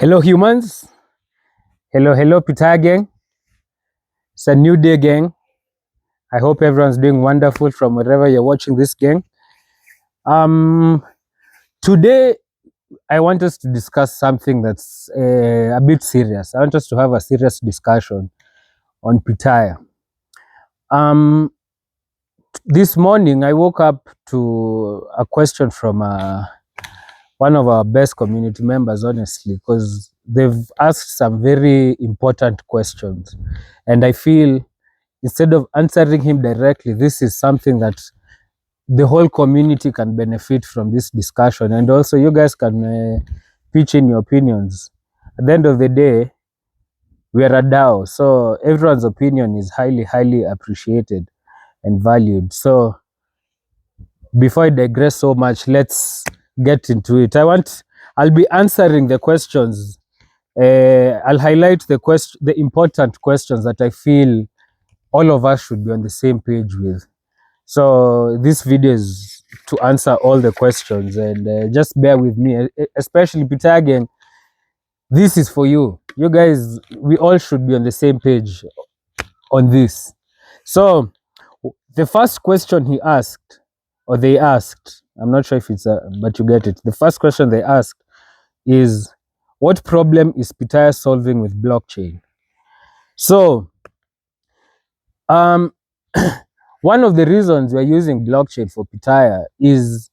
Hello humans, hello Pitaya gang. It's a new day, gang. I hope everyone's doing wonderful from wherever you're watching this, gang. Today I want us to discuss something that's a bit serious. I want us to have a serious discussion on Pitaya. This morning I woke up to a question from one of our best community members, honestly, because they've asked some very important questions, and I feel instead of answering him directly, this is something that the whole community can benefit from this discussion, and also you guys can pitch in your opinions. At the end of the day, we are a DAO, so everyone's opinion is highly appreciated and valued. So before I digress so much, let's get into it. I'll be answering the questions. I'll highlight the important questions that I feel all of us should be on the same page with. So this video is to answer all the questions, and just bear with me, especially Pitaya gang. This is for you. You guys, we all should be on the same page on this. So the first question he asked, or they asked, I'm not sure if it's but you get it. The first question they asked is, what problem is Pitaya solving with blockchain? So one of the reasons we're using blockchain for Pitaya is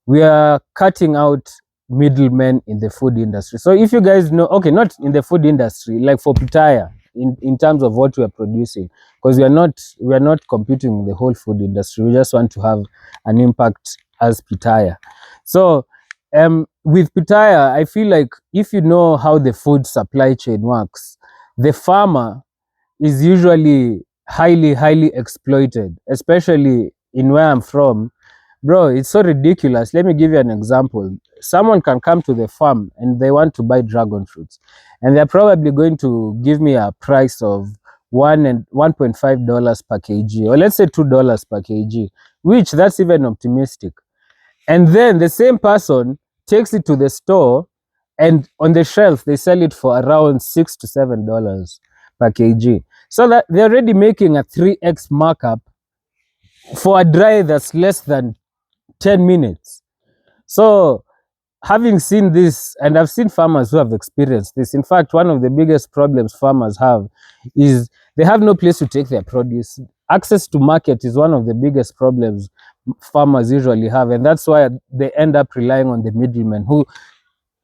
we are cutting out middlemen in the food industry. So if you guys know, okay, not in the food industry, like for Pitaya, in terms of what we are producing, because we are not competing with the whole food industry. We just want to have an impact as Pitaya. So with Pitaya, I feel like if you know how the food supply chain works, the farmer is usually highly exploited, especially in where I'm from. Bro, it's so ridiculous. Let me give you an example. Someone can come to the farm and they want to buy dragon fruits, and they're probably going to give me a price of $1.5 per kg, or let's say $2 per kg, which that's even optimistic. And then the same person takes it to the store, and on the shelf they sell it for around $6 to $7 per kg. So that they're already making a 3x markup for a dry that's less than 10 minutes. So having seen this, and I've seen farmers who have experienced this. In fact, one of the biggest problems farmers have is they have no place to take their produce. Access to market is one of the biggest problems farmers usually have, and that's why they end up relying on the middlemen who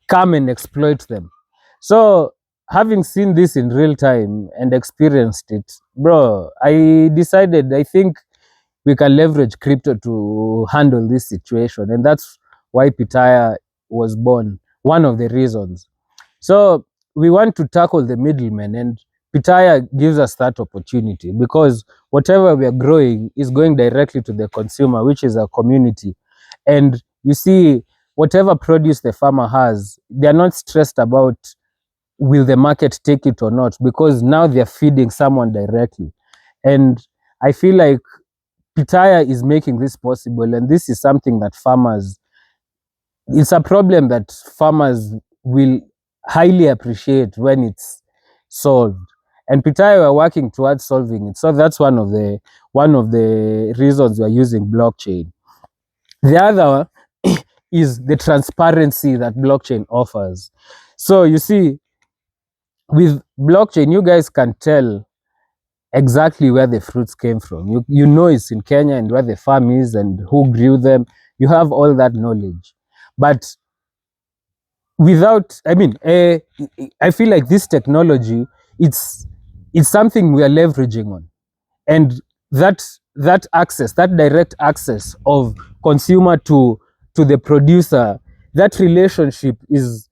come and exploit them. So having seen this in real time and experienced it, bro, I decided I think we can leverage crypto to handle this situation, and that's why Pitaya was born, one of the reasons. So we want to tackle the middlemen, and Pitaya gives us that opportunity, because whatever we are growing is going directly to the consumer, which is our community. And you see, whatever produce the farmer has, they're not stressed about will the market take it or not, because now they're feeding someone directly. And I feel like Pitaya is making this possible, and this is something that it's a problem that farmers will highly appreciate when it's solved. And Pitaya are working towards solving it. So that's one of the reasons we're using blockchain. The other is the transparency that blockchain offers. So you see, with blockchain, you guys can tell exactly where the fruits came from. You know it's in Kenya, and where the farm is and who grew them. You have all that knowledge. But without, I feel like this technology, it's something we are leveraging on. And that access, that direct access of consumer to the producer, that relationship is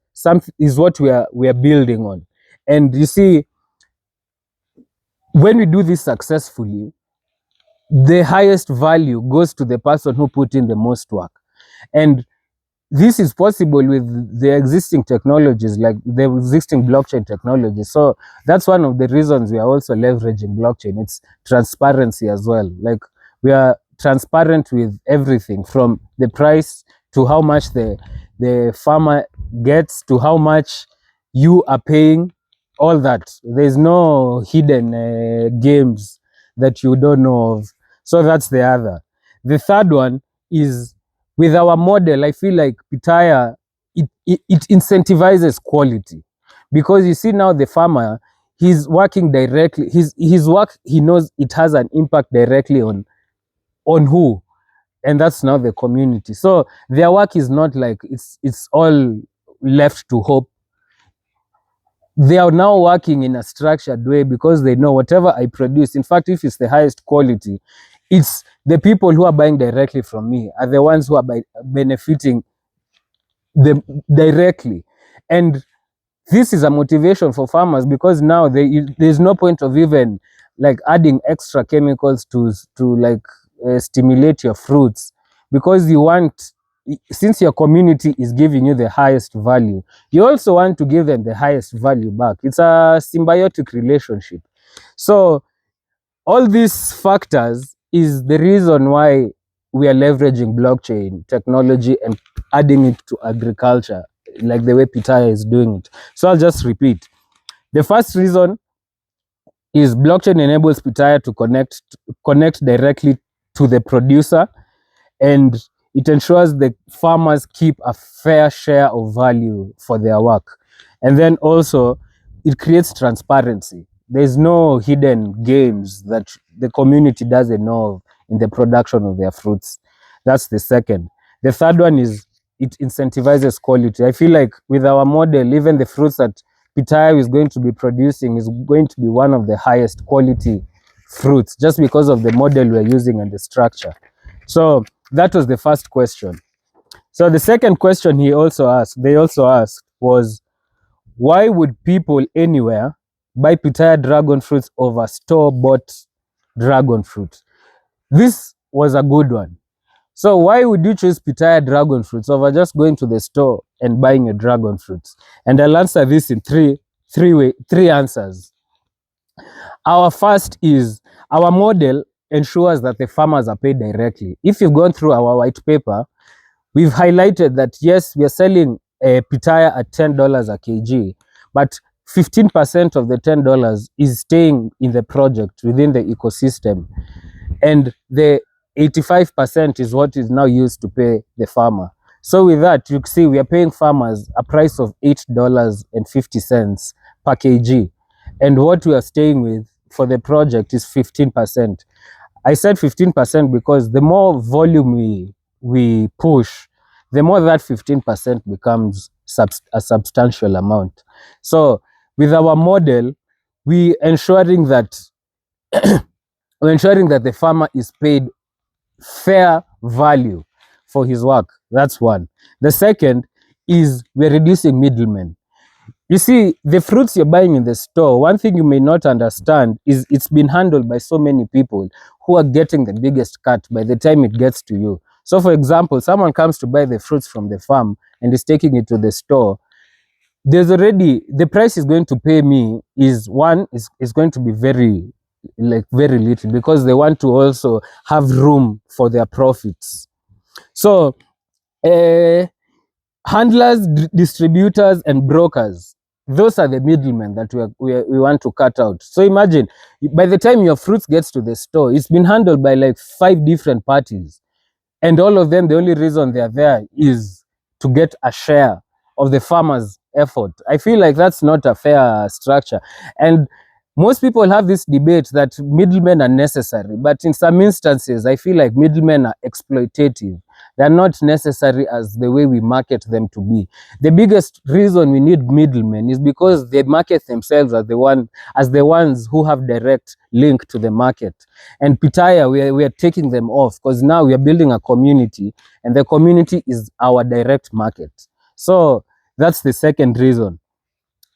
what we are building on. And you see, when we do this successfully, the highest value goes to the person who put in the most work. And this is possible with the existing technologies, like the existing blockchain technology. So that's one of the reasons we are also leveraging blockchain. It's transparency as well. Like, we are transparent with everything, from the price to how much the farmer gets, to how much you are paying, all that. There's no hidden games that you don't know of. So that's the other. The third one is, with our model, I feel like Pitaya, it incentivizes quality, because you see now the farmer, he's working directly, his work, he knows it has an impact directly on who, and that's now the community. So their work is not like it's all left to hope. They are now working in a structured way, because they know whatever I produce, in fact, if it's the highest quality, it's the people who are buying directly from me are the ones who are benefiting them directly. And this is a motivation for farmers, because now there's no point of even like adding extra chemicals to like stimulate your fruits, because you want, since your community is giving you the highest value, you also want to give them the highest value back. It's a symbiotic relationship. So all these factors is the reason why we are leveraging blockchain technology and adding it to agriculture, like the way Pitaya is doing it. So I'll just repeat. The first reason is blockchain enables Pitaya to connect directly to the producer, and it ensures the farmers keep a fair share of value for their work. And then also, it creates transparency. There's no hidden games that the community doesn't know of in the production of their fruits. That's the second. The third one is, it incentivizes quality. I feel like with our model, even the fruits that Pitaya is going to be producing is going to be one of the highest quality fruits, just because of the model we're using and the structure. So that was the first question. So the second question they also asked was, why would people anywhere buy Pitaya dragon fruits over store-bought dragon fruit? This was a good one. So why would you choose Pitaya dragon fruits over just going to the store and buying a dragon fruits? And I'll answer this in three answers. Our first is, our model ensures that the farmers are paid directly. If you've gone through our white paper, we've highlighted that yes, we are selling a pitaya at $10 a kg, but 15% of the $10 is staying in the project within the ecosystem, and the 85% is what is now used to pay the farmer. So with that, you see we are paying farmers a price of $8.50 per kg, and what we are staying with for the project is 15%. I said 15% because the more volume we push, the more that 15% becomes a substantial amount. So with our model, we ensuring that we're ensuring that the farmer is paid fair value for his work. That's one. The second is, we're reducing middlemen. You see, the fruits you're buying in the store, one thing you may not understand is it's been handled by so many people who are getting the biggest cut by the time it gets to you. So, for example, someone comes to buy the fruits from the farm and is taking it to the store. There's already, the price is going to pay me is going to be very little, because they want to also have room for their profits. So, handlers, distributors, and brokers, those are the middlemen that we want to cut out. So imagine, by the time your fruits gets to the store, it's been handled by like 5 different parties, and all of them, the only reason they are there is to get a share of the farmer's effort. I feel like that's not a fair structure. And most people have this debate that middlemen are necessary, but in some instances, I feel like middlemen are exploitative. They're not necessary as the way we market them to be. The biggest reason we need middlemen is because they market themselves as the ones who have direct link to the market. And Pitaya, we are taking them off, because now we are building a community, and the community is our direct market. So that's the second reason.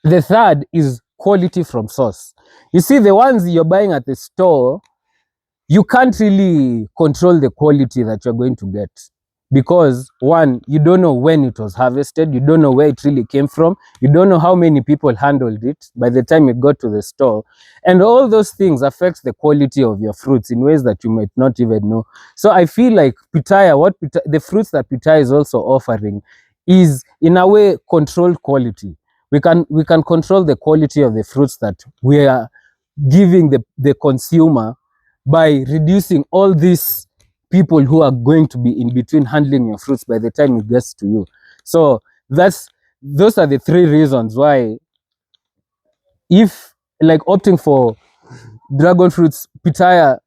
The third is quality from source. You see, the ones you're buying at the store, you can't really control the quality that you're going to get, because one, you don't know when it was harvested, you don't know where it really came from, you don't know how many people handled it by the time it got to the store, and all those things affect the quality of your fruits in ways that you might not even know. So I feel like the fruits that Pitaya is also offering is in a way controlled quality, we can control the quality of the fruits that we are giving the consumer by reducing all these people who are going to be in between handling your fruits by the time it gets to you. So those are the three reasons why, if like opting for dragon fruits, Pitaya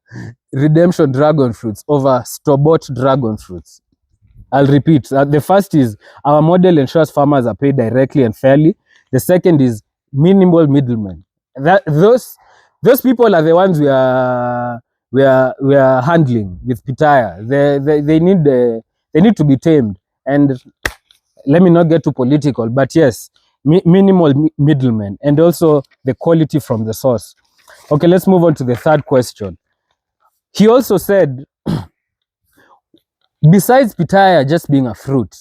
redemption dragon fruits over store-bought dragon fruits. I'll repeat. The first is our model ensures farmers are paid directly and fairly. The second is minimal middlemen. Those people are the ones we are handling with Pitaya. They need to be tamed. And let me not get too political, but yes, minimal middlemen, and also the quality from the source. Okay, let's move on to the third question. He also said, besides Pitaya just being a fruit,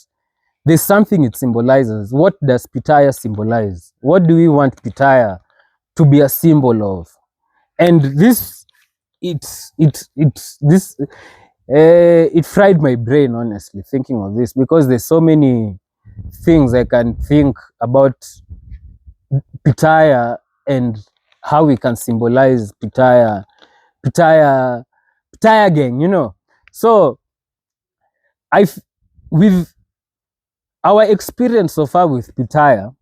there's something it symbolizes. What does Pitaya symbolize? What do we want Pitaya to be a symbol of? And this, it fried my brain, honestly, thinking of this, because there's so many things I can think about Pitaya and how we can symbolize Pitaya gang, you know. So with our experience so far with Pitaya,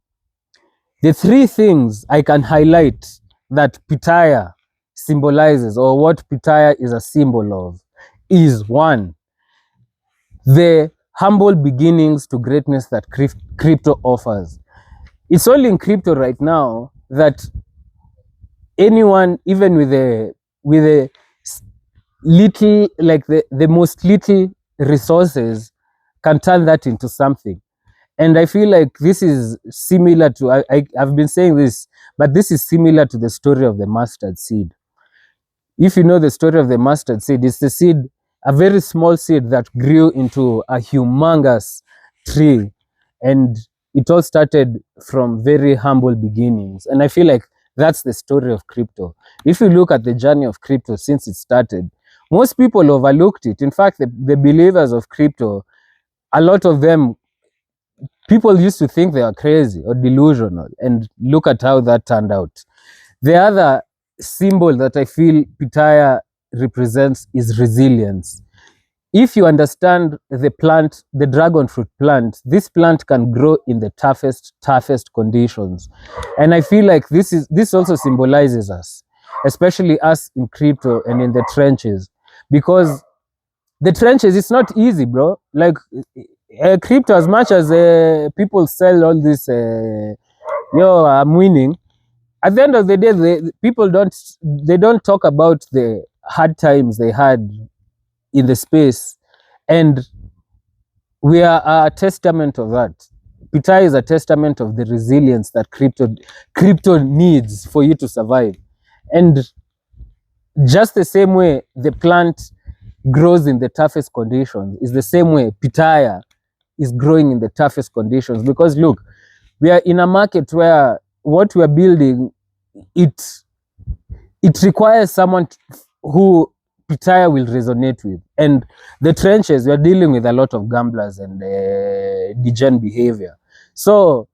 the three things I can highlight that Pitaya symbolizes, or what Pitaya is a symbol of, is one, the humble beginnings to greatness that crypto offers. It's only in crypto right now that anyone, even with a little, like the most little resources, can turn that into something. And I feel like this is similar to, I've been saying this, but this is similar to the story of the mustard seed. If you know the story of the mustard seed, it's the seed, a very small seed that grew into a humongous tree. And it all started from very humble beginnings. And I feel like that's the story of crypto. If you look at the journey of crypto since it started, most people overlooked it. In fact, the believers of crypto, a lot of them, people used to think they are crazy or delusional, and look at how that turned out. The other symbol that I feel Pitaya represents is resilience. If you understand the plant, the dragon fruit plant, this plant can grow in the toughest conditions. And I feel like this also symbolizes us, especially us in crypto and in the trenches, because the trenches, it's not easy, bro. Like crypto, as much as people sell all this, yo, I'm winning. At the end of the day, people don't talk about the hard times they had in the space, and we are a testament of that. Pitaya is a testament of the resilience that crypto needs for you to survive. And just the same way the plant grows in the toughest conditions is the same way Pitaya is growing in the toughest conditions. Because look, we are in a market where what we are building, it requires someone who Pitaya will resonate with. And the trenches, we are dealing with a lot of gamblers and degen behavior. So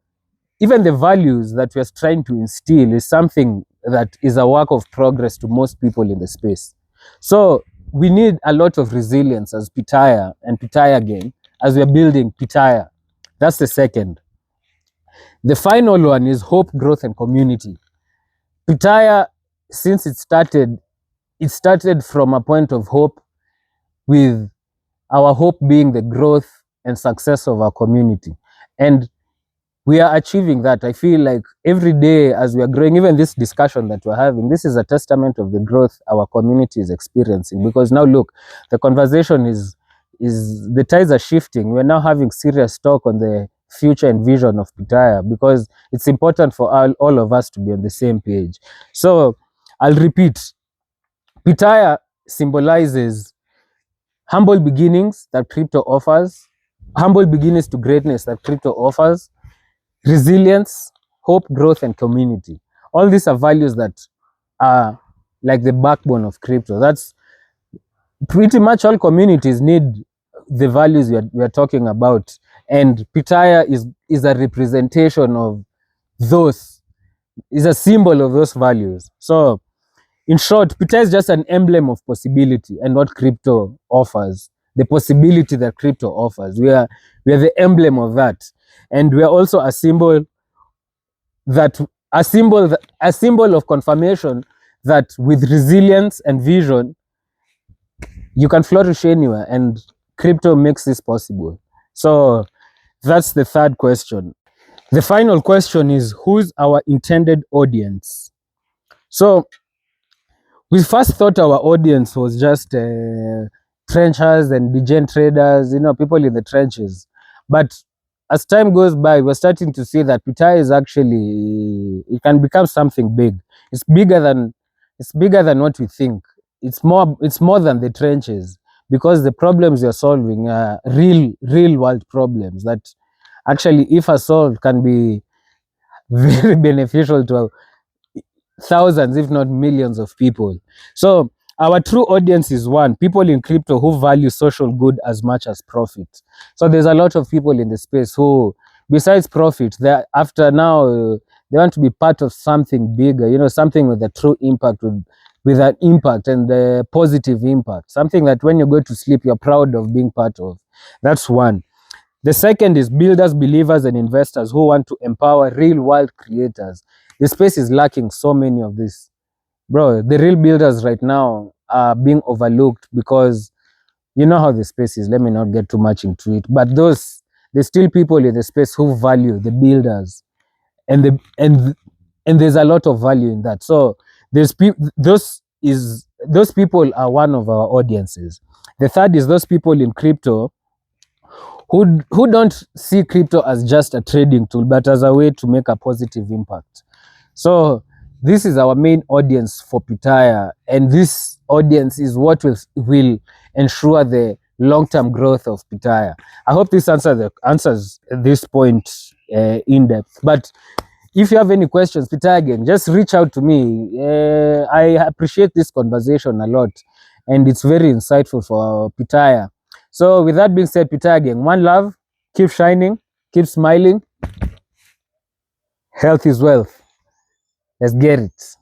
even the values that we are trying to instill is something that is a work of progress to most people in the space. So we need a lot of resilience as Pitaya and Pitaya gang as we are building Pitaya. That's the second. The final one is hope, growth, and community. Pitaya, since it started from a point of hope, with our hope being the growth and success of our community. And we are achieving that. I feel like every day as we are growing, even this discussion that we're having, this is a testament of the growth our community is experiencing. Because now look, the conversation is the tides are shifting. We're now having serious talk on the future and vision of Pitaya, because it's important for all of us to be on the same page. So I'll repeat, Pitaya symbolizes humble beginnings that crypto offers, humble beginnings to greatness that crypto offers, resilience, hope, growth, and community. All these are values that are like the backbone of crypto. That's pretty much all communities need the values we are talking about. And Pitaya is a representation of those, is a symbol of those values. So in short, Pitaya is just an emblem of possibility and what crypto offers, the possibility that crypto offers. We are the emblem of that. And we are also a symbol that a symbol of confirmation that with resilience and vision you can flourish anywhere, and crypto makes this possible. So that's the third question. The final question is, who's our intended audience? So we first thought our audience was just trenchers and degen traders, people in the trenches. But as time goes by, we're starting to see that Pitaya is actually, it can become something big. It's bigger than what we think. It's more than the trenches, because the problems you're solving are real world problems that actually, if are solved, can be very beneficial to thousands, if not millions of people. So our true audience is one, people in crypto who value social good as much as profit. So there's a lot of people in the space who, besides profit, they're after now, they want to be part of something bigger, something with a true impact, with an impact and a positive impact, something that when you go to sleep, you're proud of being part of. That's one. The second is builders, believers, and investors who want to empower real world creators. The space is lacking so many of this. Bro, the real builders right now are being overlooked because you know how the space is. Let me not get too much into it. But there's still people in the space who value the builders. And there's a lot of value in that. So those people are one of our audiences. The third is those people in crypto who don't see crypto as just a trading tool, but as a way to make a positive impact. So this is our main audience for Pitaya, and this audience is what will ensure the long-term growth of Pitaya. I hope this answers this point in depth. But if you have any questions, Pitaya again, just reach out to me. I appreciate this conversation a lot, and it's very insightful for Pitaya. So with that being said, Pitaya again, one love, keep shining, keep smiling. Health is wealth. Let's get it.